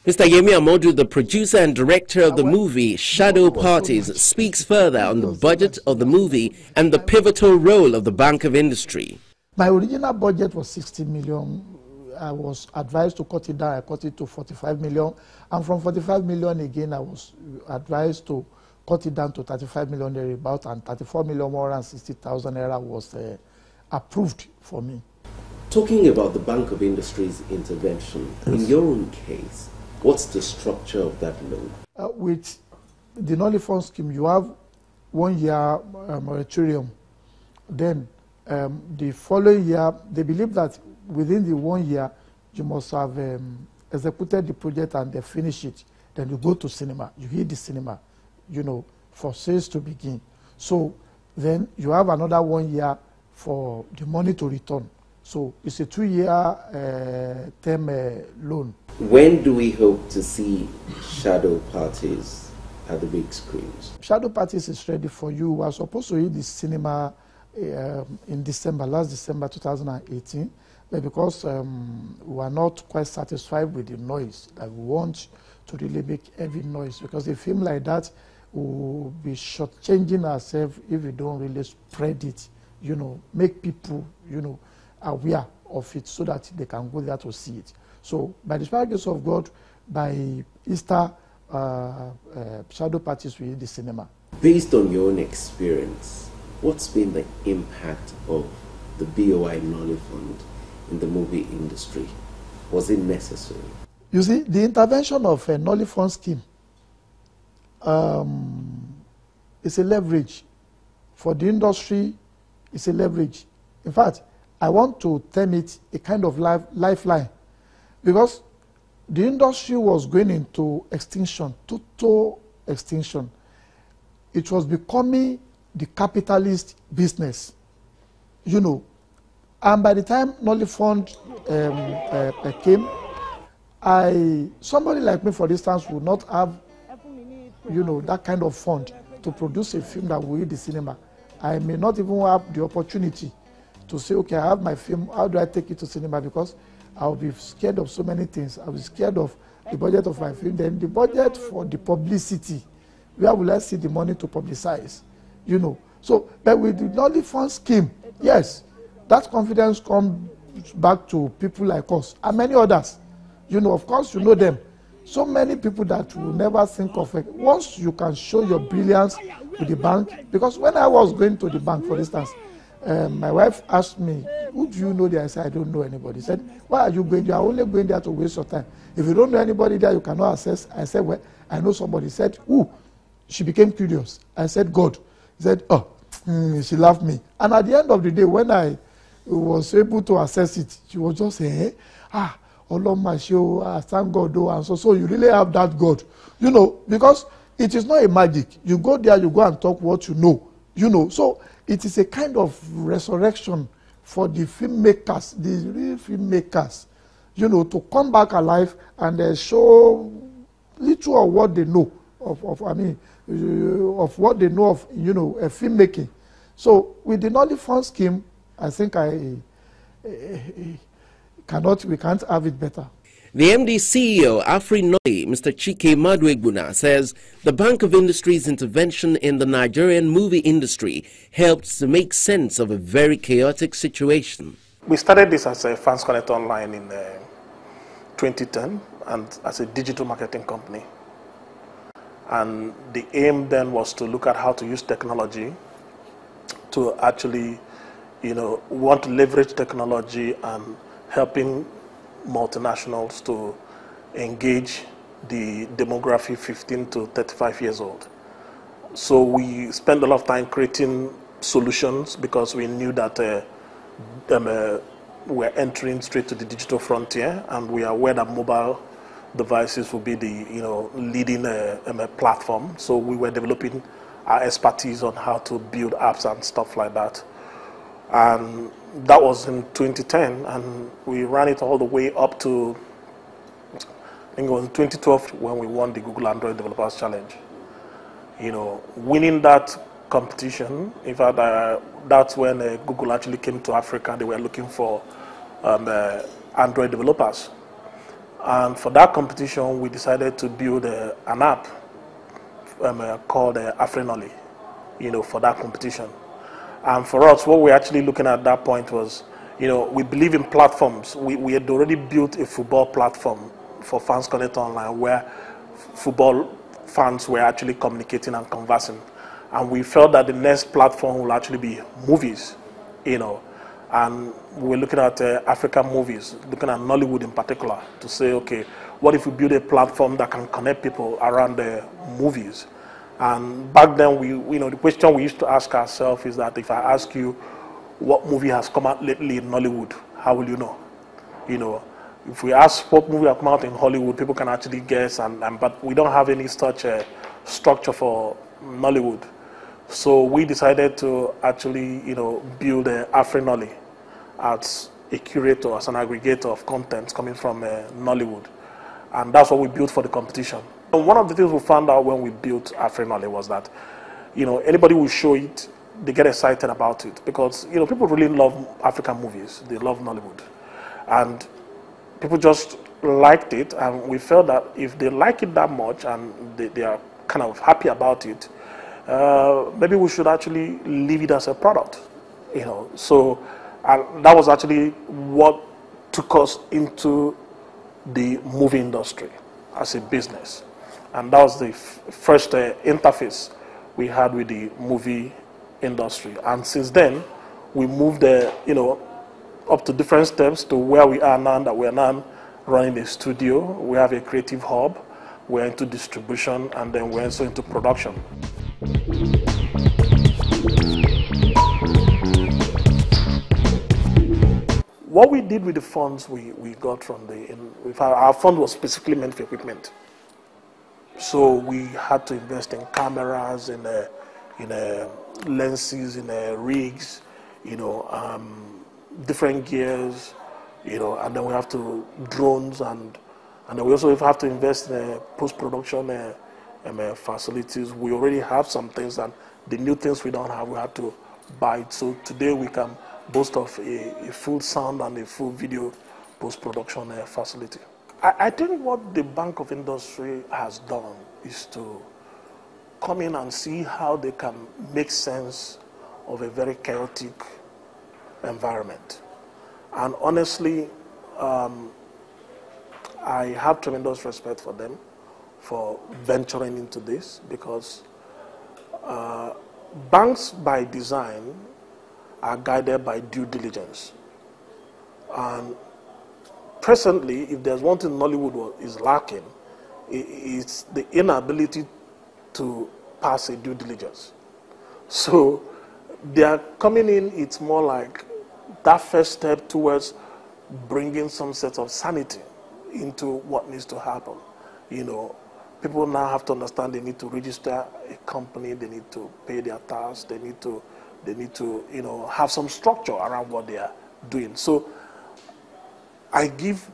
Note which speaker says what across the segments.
Speaker 1: Mr. Yemi Amodu, the producer and director of the movie Shadow Parties, speaks further on the budget of the movie and the pivotal role of the Bank of Industry.
Speaker 2: My original budget was 60 million. I was advised to cut it down. I cut it to 45 million. And from 45 million again, I was advised to cut it down to 35 million thereabout, and 34 million more than 60,000 naira was approved for me.
Speaker 1: Talking about the Bank of Industry's intervention, in your own case, what's the structure of that loan?
Speaker 2: With the Nollyfund scheme, you have 1 year moratorium. Then the following year, they believe that within the 1 year, you must have executed the project and they finish it. Then you go to cinema, you hit the cinema, you know, for sales to begin. So then you have another 1 year for the money to return. So it's a 2-year term loan.
Speaker 1: When do we hope to see Shadow Parties at the big screens?
Speaker 2: Shadow Parties is ready for you. We are supposed to hit the cinema in December, last December 2018. But because we are not quite satisfied with the noise, that we want to really make heavy noise, because a film like that will be shortchanging ourselves if we don't really spread it, you know, make people, you know, aware of it so that they can go there to see it. So by the special grace of God, by Easter, Shadow Parties will hit the cinema.
Speaker 1: Based on your own experience, what's been the impact of the BOI Nollyfund in the movie industry? Was it necessary?
Speaker 2: You see, the intervention of a Nollyfund scheme is a leverage. For the industry, it's a leverage. In fact, I want to term it a kind of lifeline, because the industry was going into extinction, total extinction. It was becoming the capitalist business, you know. And by the time Nollyfund came, somebody like me, for instance, would not have, you know, that kind of fund to produce a film that will hit the cinema. I may not even have the opportunity to say, okay, I have my film, how do I take it to cinema? Because I'll be scared of so many things. I'll be scared of the budget of my film, then the budget for the publicity. Where will I see the money to publicize? You know. So, but with the Nollyfund scheme, yes, that confidence comes back to people like us and many others. You know, of course, you know them. So many people that will never think of it. Once you can show your brilliance to the bank, because when I was going to the bank, for instance, my wife asked me, who do you know there? I said, I don't know anybody. She said, why are you going there? You are only going there to waste your time. If you don't know anybody there, you cannot access. I said, well, I know somebody. She said, who? She became curious. I said, God. He said, oh, she laughed me. And at the end of the day, when I was able to access it, she was just saying, thank God, though. And so you really have that God. You know, because it is not a magic. You go there, you go and talk what you know. You know, so it is a kind of resurrection for the filmmakers, the real filmmakers, you know, to come back alive and show little of what they know of what they know of, you know, filmmaking. So with the Nollyfund scheme, I think we can't have it better.
Speaker 1: The MD CEO, Afri Nolly, Mr. Chike Maduegbuna, says the Bank of Industry's intervention in the Nigerian movie industry helped to make sense of a very chaotic situation.
Speaker 3: We started this as a Fans Connect Online in 2010 and as a digital marketing company. And the aim then was to look at how to use technology to actually, you know, we want to leverage technology and helping multinationals to engage the demography 15 to 35 years old. So we spent a lot of time creating solutions because we knew that we're entering straight to the digital frontier, and we are aware that mobile devices will be the, you know, leading platform. So we were developing our expertise on how to build apps and stuff like that. And that was in 2010, and we ran it all the way up to, I think it was 2012 when we won the Google Android Developers Challenge. You know, winning that competition, in fact, that's when Google actually came to Africa. They were looking for Android developers. And for that competition, we decided to build an app called Afrinoli, for that competition. And for us, what we're actually looking at that point was, we believe in platforms. We had already built a football platform for Fans Connect Online where football fans were actually communicating and conversing. And we felt that the next platform will actually be movies, and we were looking at African movies, looking at Nollywood in particular, to say, okay, what if we build a platform that can connect people around the movies? And back then, the question we used to ask ourselves is that if I ask you what movie has come out lately in Nollywood, how will you know? If we ask what movie has come out in Hollywood, people can actually guess, but we don't have any such structure for Nollywood. So we decided to actually, build Afrinoli as a curator, as an aggregator of content coming from Nollywood. And that's what we built for the competition. And one of the things we found out when we built Afrinoli was that, anybody will show it, they get excited about it because, people really love African movies. They love Nollywood. And people just liked it. And we felt that if they like it that much and they are kind of happy about it, maybe we should actually leave it as a product, So that was actually what took us into the movie industry as a business. And that was the first interface we had with the movie industry. And since then, we moved, up to different steps to where we are now, that we are now running a studio. We have a creative hub. We're into distribution, and then we're also into production. What we did with the funds we got from our fund was specifically meant for equipment. So we had to invest in cameras, in lenses, in rigs, different gears, and then we have to drones, and then we also have to invest in post-production facilities. We already have some things, and the new things we don't have, we have to buy it. So today we can boast of a full sound and a full video post-production facility. I think what the Bank of Industry has done is to come in and see how they can make sense of a very chaotic environment. And honestly, I have tremendous respect for them for venturing into this, because banks by design are guided by due diligence. And presently, if there's one thing Nollywood is lacking, it's the inability to pass a due diligence. So they are coming in, it's more like that first step towards bringing some sense of sanity into what needs to happen. People now have to understand they need to register a company, they need to pay their tax, they need to have some structure around what they are doing. So I give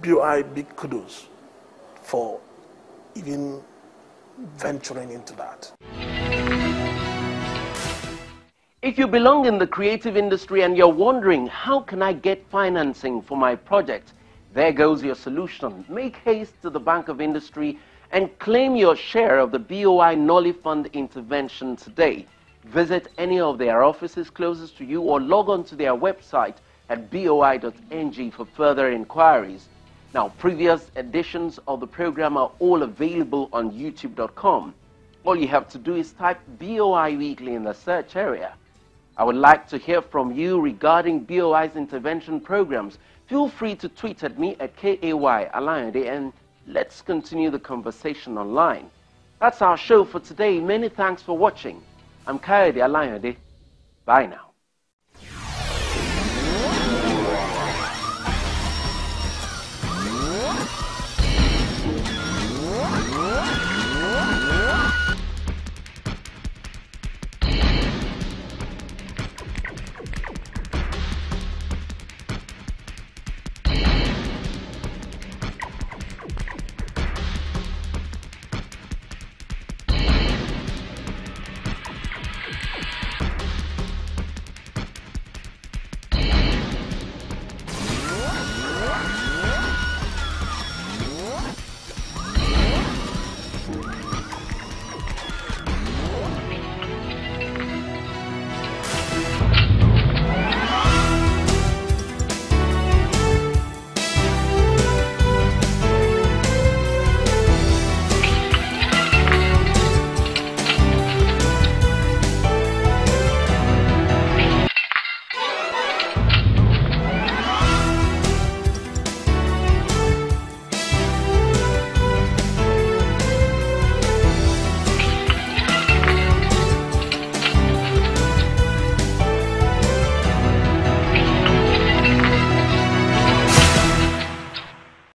Speaker 3: BOI big kudos for even venturing into that.
Speaker 1: If you belong in the creative industry and you're wondering, how can I get financing for my project? There goes your solution. Make haste to the Bank of Industry and claim your share of the BOI Nollyfund intervention today. Visit any of their offices closest to you or log on to their website at boi.ng for further inquiries. Now, previous editions of the program are all available on youtube.com. All you have to do is type BOI Weekly in the search area. I would like to hear from you regarding BOI's intervention programs. Feel free to tweet at me at KAY Alayande, and let's continue the conversation online. That's our show for today. Many thanks for watching. I'm Kayode Alayande. Bye now.